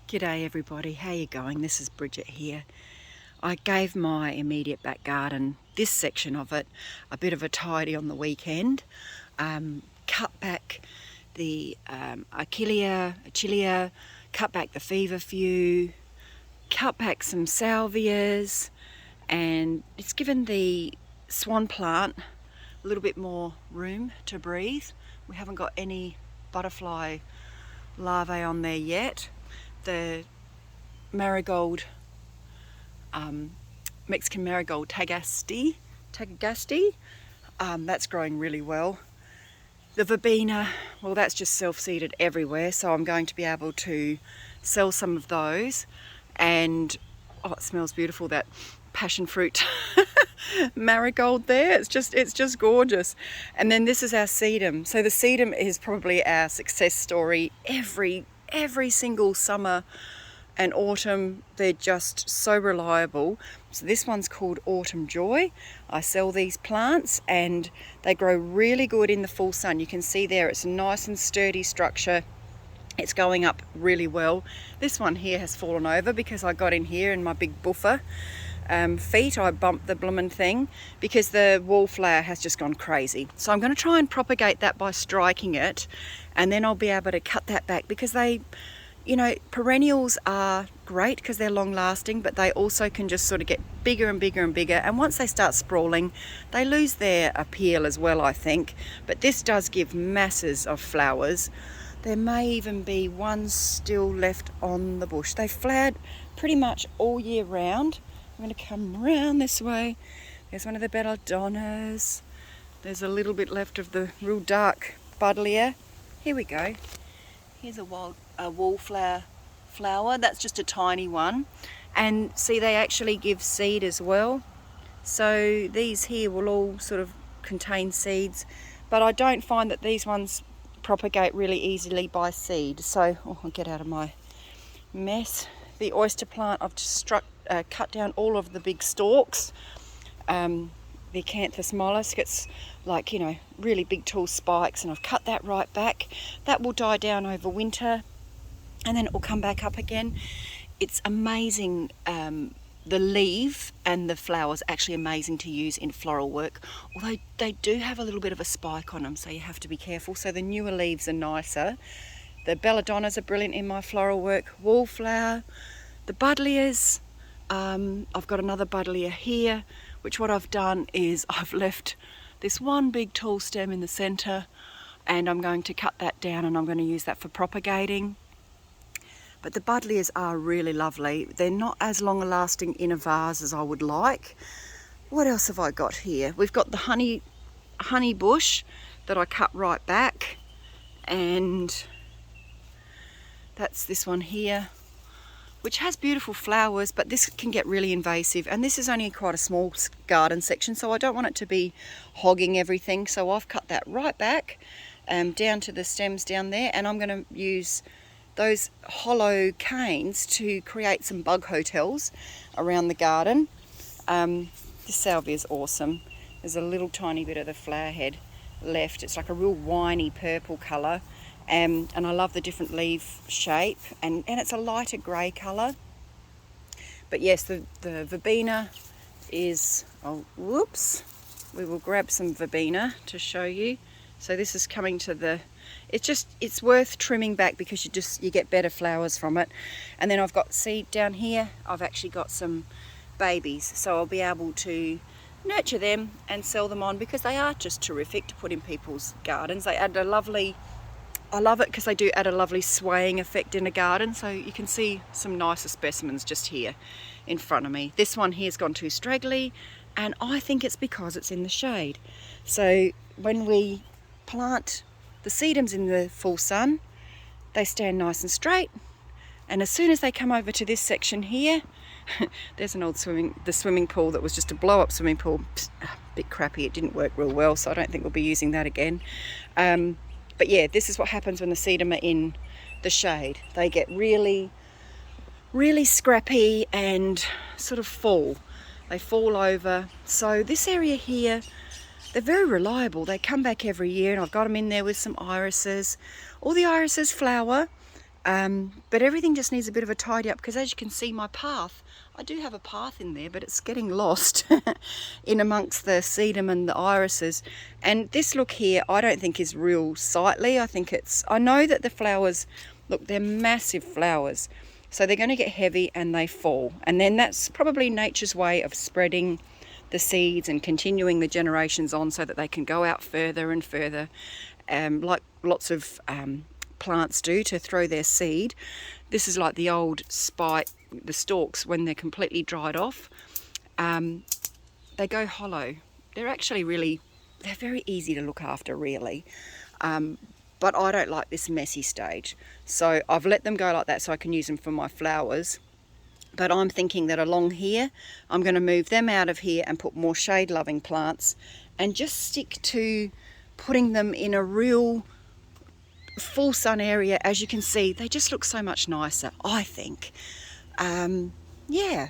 G'day everybody, how you going? This is Bridget here. I gave my immediate back garden, this section of it, a bit of a tidy on the weekend. Cut back the Achillea, cut back the feverfew, cut back some salvias, and it's given the swan plant a little bit more room to breathe. We haven't got any butterfly larvae on there yet. The marigold, Mexican marigold Tagaste, that's growing really well. The verbena, well, that's just self-seeded everywhere, so I'm going to be able to sell some of those. And oh, it smells beautiful, that passion fruit marigold there. It's just gorgeous. And then this is our sedum. So the sedum is probably our success story every single summer and autumn. They're just so reliable. So this one's called Autumn Joy. I sell these plants and they grow really good in the full sun. You can see there it's a nice and sturdy structure. It's going up really well. This one here has fallen over because I got in here in my big buffer feet. I bumped the bloomin' thing because the wallflower has just gone crazy. So I'm going to try and propagate that by striking it, and then I'll be able to cut that back because they, perennials are great because they're long lasting, but they also can just sort of get bigger and bigger and bigger. And once they start sprawling, they lose their appeal as well, I think. But this does give masses of flowers. There may even be one still left on the bush. They flowered pretty much all year round. I'm going to come around this way. There's one of the belladonnas. There's a little bit left of the real dark buddleia. Here we go. Here's a wallflower flower. That's just a tiny one. And see, they actually give seed as well. So these here will all sort of contain seeds. But I don't find that these ones propagate really easily by seed. So, I'll get out of my mess. The oyster plant, I've just cut down all of the big stalks. The acanthus mollusk, it's like, really big tall spikes, and I've cut that right back. That will die down over winter and then it will come back up again. It's amazing. The leaf and the flowers actually amazing to use in floral work, although they do have a little bit of a spike on them, so you have to be careful. So the newer leaves are nicer. The belladonnas are brilliant in my floral work. Wallflower, the buddleias. I've got another buddleia here, which what I've done is I've left this one big tall stem in the centre, and I'm going to cut that down and I'm going to use that for propagating. But the buddleias are really lovely. They're not as long lasting in a vase as I would like. What else have I got here? We've got the honey bush that I cut right back, and that's this one here, which has beautiful flowers, but this can get really invasive. And this is only quite a small garden section, so I don't want it to be hogging everything. So I've cut that right back down to the stems down there, and I'm going to use those hollow canes to create some bug hotels around the garden. This salvia is awesome. There's a little tiny bit of the flower head left. It's like a real winey purple colour. And I love the different leaf shape, and it's a lighter grey colour. But yes, the verbena is, we will grab some verbena to show you. So this is coming to the, it's worth trimming back because you get better flowers from it. And then I've got seed down here. I've actually got some babies, so I'll be able to nurture them and sell them on because they are just terrific to put in people's gardens. They add I love it because they do add a lovely swaying effect in a garden. So you can see some nicer specimens just here in front of me. This one here's gone too straggly, and I think it's because it's in the shade. So when we plant the sedums in the full sun, they stand nice and straight. And as soon as they come over to this section here, there's an old swimming pool that was just a blow-up swimming pool. A bit crappy, it didn't work real well, so I don't think we'll be using that again. But yeah, this is what happens when the sedum are in the shade. They get really, really scrappy and sort of fall. They fall over. So this area here, they're very reliable. They come back every year, and I've got them in there with some irises. All the irises flower. But everything just needs a bit of a tidy up, because as you can see, my path, I do have a path in there, but it's getting lost in amongst the sedum and the irises. And this look here, I don't think is real sightly. I know that the flowers, look, they're massive flowers. So they're going to get heavy and they fall. And then that's probably nature's way of spreading the seeds and continuing the generations on so that they can go out further and further, like lots of plants do, to throw their seed. This is like the old spike, the stalks, when they're completely dried off, they go hollow. They're actually they're very easy to look after, really. But I don't like this messy stage. So I've let them go like that so I can use them for my flowers. But I'm thinking that along here, I'm going to move them out of here and put more shade-loving plants and just stick to putting them in a real full sun area. As you can see, they just look so much nicer, I think. Yeah,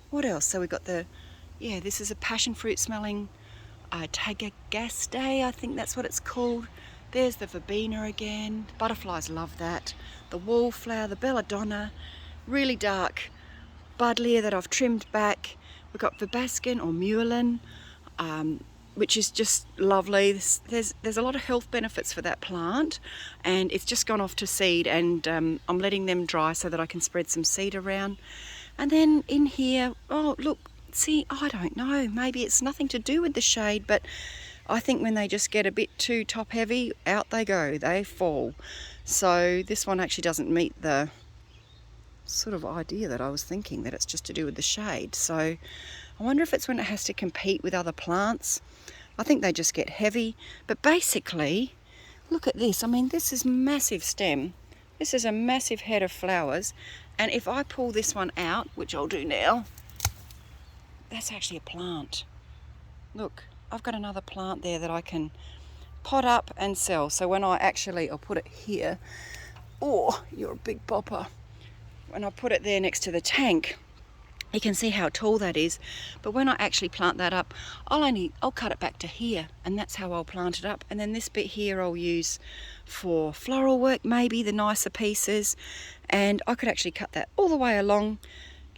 what else? So we've got this is a passion fruit smelling Tagagaste, I think that's what it's called. There's the verbena again. Butterflies love that. The wallflower, the belladonna, really dark buddleia that I've trimmed back. We've got verbascin or mullein, which is just lovely. There's a lot of health benefits for that plant, and it's just gone off to seed, and I'm letting them dry so that I can spread some seed around. And then in here, oh look, see, I don't know, maybe it's nothing to do with the shade, but I think when they just get a bit too top heavy, out they go, they fall. So this one actually doesn't meet the sort of idea that I was thinking, that it's just to do with the shade. So I wonder if it's when it has to compete with other plants. I think they just get heavy. But basically, look at this. I mean, this is massive stem. This is a massive head of flowers. And if I pull this one out, which I'll do now, that's actually a plant. Look, I've got another plant there that I can pot up and sell. So when I'll put it here. Oh, you're a big bopper. When I put it there next to the tank, you can see how tall that is. But when I actually plant that up, I'll cut it back to here, and that's how I'll plant it up. And then this bit here I'll use for floral work, maybe the nicer pieces. And I could actually cut that all the way along,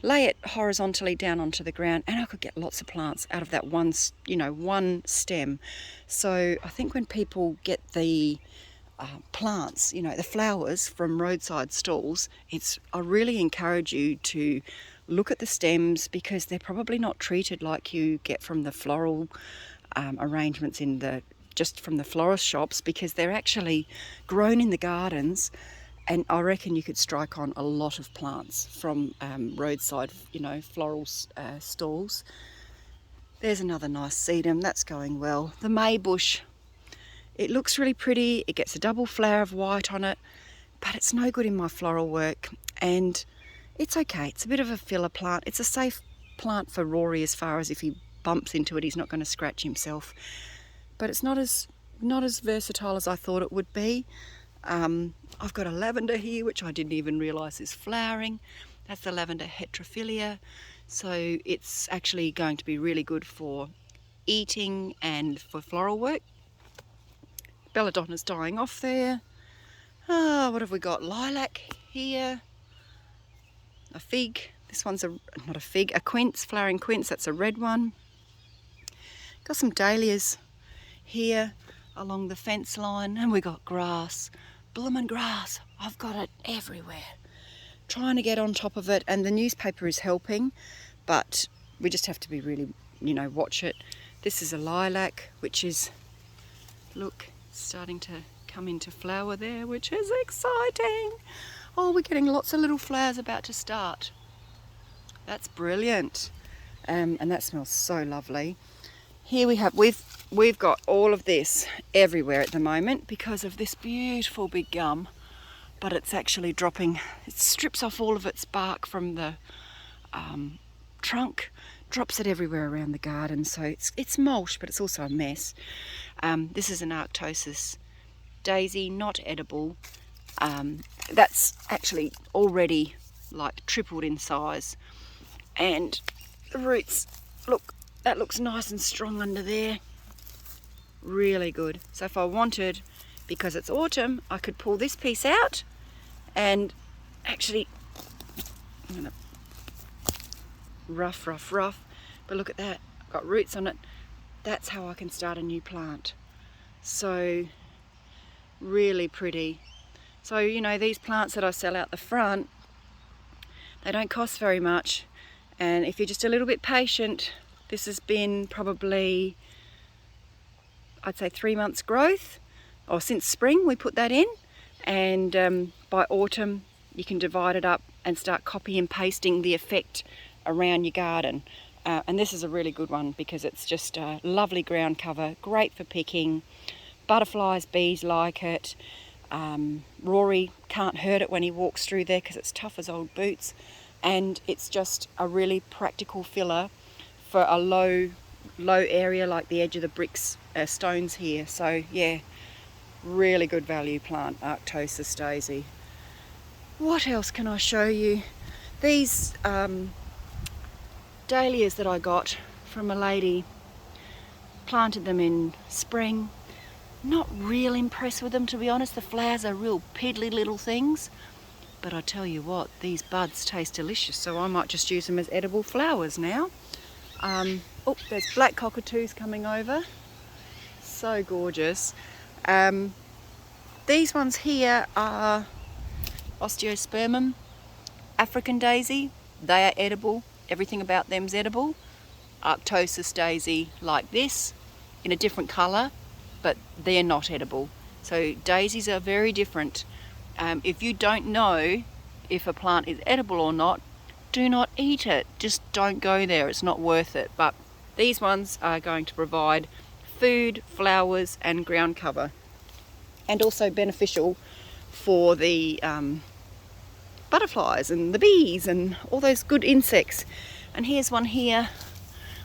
lay it horizontally down onto the ground, and I could get lots of plants out of that one stem. So I think when people get the plants, the flowers from roadside stalls, I really encourage you to look at the stems, because they're probably not treated like you get from the floral arrangements just from the florist shops, because they're actually grown in the gardens. And I reckon you could strike on a lot of plants from roadside, floral stalls. There's another nice sedum, that's going well. The maybush, it looks really pretty. It gets a double flower of white on it, but it's no good in my floral work. And it's okay, it's a bit of a filler plant. It's a safe plant for Rory, as far as if he bumps into it, he's not going to scratch himself. But it's not as versatile as I thought it would be. I've got a lavender here, which I didn't even realise is flowering. That's the lavender heterophilia. So it's actually going to be really good for eating and for floral work. Belladonna's dying off there. What have we got? Lilac here. A fig. This one's not a fig, a quince, flowering quince. That's a red one. Got some dahlias here along the fence line, and we got grass, blooming grass. I've got it everywhere. Trying to get on top of it, and the newspaper is helping, but we just have to be really, watch it. This is a lilac, which is, look, starting to come into flower there, which is exciting. Oh, we're getting lots of little flowers about to start. That's brilliant. And that smells so lovely. Here we've got all of this everywhere at the moment because of this beautiful big gum, but it's actually dropping. It strips off all of its bark from the trunk, drops it everywhere around the garden. So it's mulch, but it's also a mess. This is an Arctosis daisy, not edible. That's actually already like tripled in size, and the roots, look, that looks nice and strong under there. Really good. So if I wanted, because it's autumn, I could pull this piece out and actually, I'm gonna rough, but look at that, I've got roots on it. That's how I can start a new plant. So really pretty. So, you know, these plants that I sell out the front, they don't cost very much, and if you're just a little bit patient, this has been probably, I'd say 3 months growth, or since spring we put that in, and by autumn you can divide it up and start copy and pasting the effect around your garden. And this is a really good one because it's just a lovely ground cover, great for picking. Butterflies, bees like it. Rory can't hurt it when he walks through there because it's tough as old boots, and it's just a really practical filler for a low area like the edge of the bricks, stones here. So yeah, really good value plant, Arctosis daisy. What else can I show you? These dahlias that I got from a lady, planted them in spring. Not real impressed with them, to be honest. The flowers are real piddly little things, but I tell you what, these buds taste delicious, so I might just use them as edible flowers now. Oh, there's black cockatoos coming over, so gorgeous. These ones here are Osteospermum, African daisy. They are edible, everything about them's edible. Arctosis daisy like this, in a different colour, but they're not edible. So daisies are very different. If you don't know if a plant is edible or not, do not eat it. Just don't go there, it's not worth it. But these ones are going to provide food, flowers and ground cover, and also beneficial for the butterflies and the bees and all those good insects. And here's one here,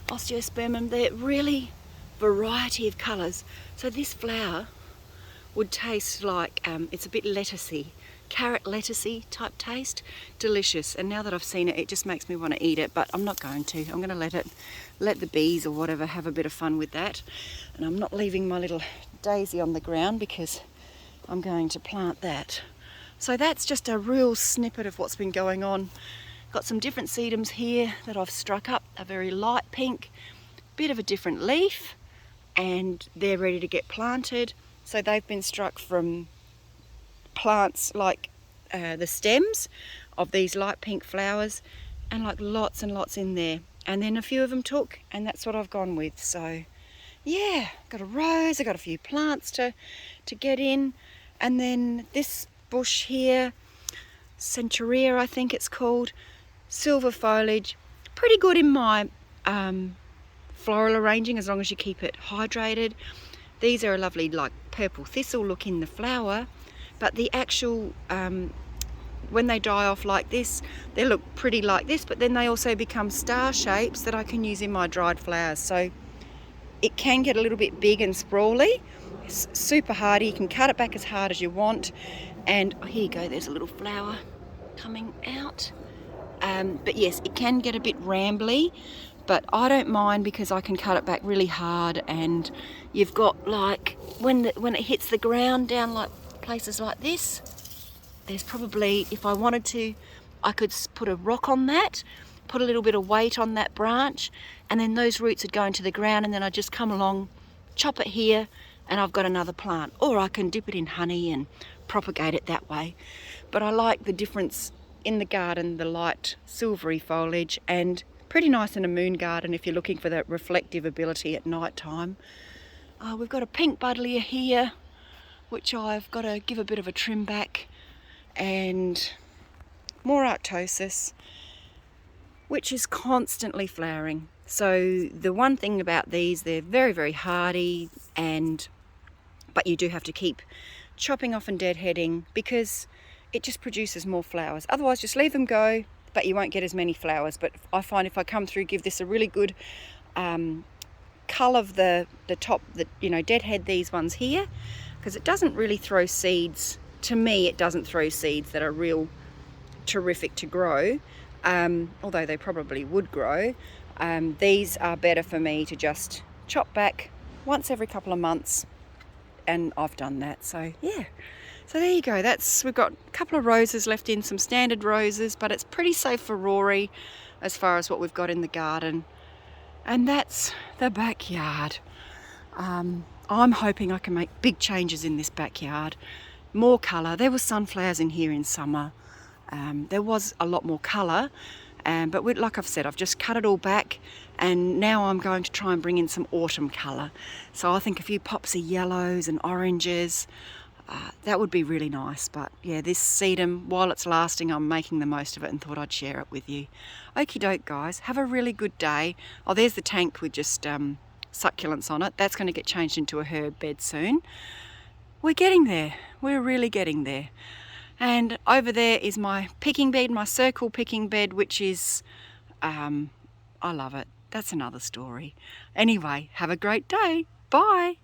Osteospermum. They're really variety of colours. So this flower would taste like, it's a bit lettucey, carrot lettucey type taste, delicious. And now that I've seen it, it just makes me want to eat it, but I'm not going to. I'm going to let the bees or whatever have a bit of fun with that. And I'm not leaving my little daisy on the ground because I'm going to plant that. So that's just a real snippet of what's been going on. Got some different sedums here that I've struck up, a very light pink, bit of a different leaf, and they're ready to get planted. So they've been struck from plants like the stems of these light pink flowers, and like lots and lots in there. And then a few of them took, and that's what I've gone with. So yeah, got a rose, I got a few plants to get in. And then this bush here, Centuria I think it's called, silver foliage, pretty good in my floral arranging as long as you keep it hydrated. These are a lovely like purple thistle look in the flower, but the actual when they die off like this, they look pretty like this, but then they also become star shapes that I can use in my dried flowers. So it can get a little bit big and sprawly. It's super hardy, you can cut it back as hard as you want. And oh, here you go, there's a little flower coming out. But yes, it can get a bit rambly, but I don't mind because I can cut it back really hard. And you've got like, when it hits the ground down like places like this, there's probably, if I wanted to, I could put a rock on that, put a little bit of weight on that branch, and then those roots would go into the ground, and then I just come along, chop it here, and I've got another plant. Or I can dip it in honey and propagate it that way. But I like the difference in the garden, the light silvery foliage, and pretty nice in a moon garden if you're looking for that reflective ability at night time. We've got a pink buddleia here, which I've got to give a bit of a trim back, and more Arctosis, which is constantly flowering. So the one thing about these, they're very, very hardy, but you do have to keep chopping off and deadheading because it just produces more flowers. Otherwise, just leave them go, but you won't get as many flowers. But I find if I come through, give this a really good cull of the top, deadhead these ones here, because it doesn't really throw seeds. To me, it doesn't throw seeds that are real terrific to grow, although they probably would grow. These are better for me to just chop back once every couple of months, and I've done that. So yeah, So there you go, we've got a couple of roses left in, some standard roses, but it's pretty safe for Rory as far as what we've got in the garden. And that's the backyard. I'm hoping I can make big changes in this backyard. More colour. There were sunflowers in here in summer. There was a lot more colour, but like I've said, I've just cut it all back, and now I'm going to try and bring in some autumn colour. So I think a few pops of yellows and oranges, that would be really nice. But yeah, this sedum, while it's lasting, I'm making the most of it and thought I'd share it with you. Okie doke, guys, have a really good day. Oh, there's the tank with just succulents on it. That's going to get changed into a herb bed soon. We're getting there. We're really getting there. And over there is my picking bed, my circle picking bed, which is, I love it. That's another story. Anyway, have a great day. Bye.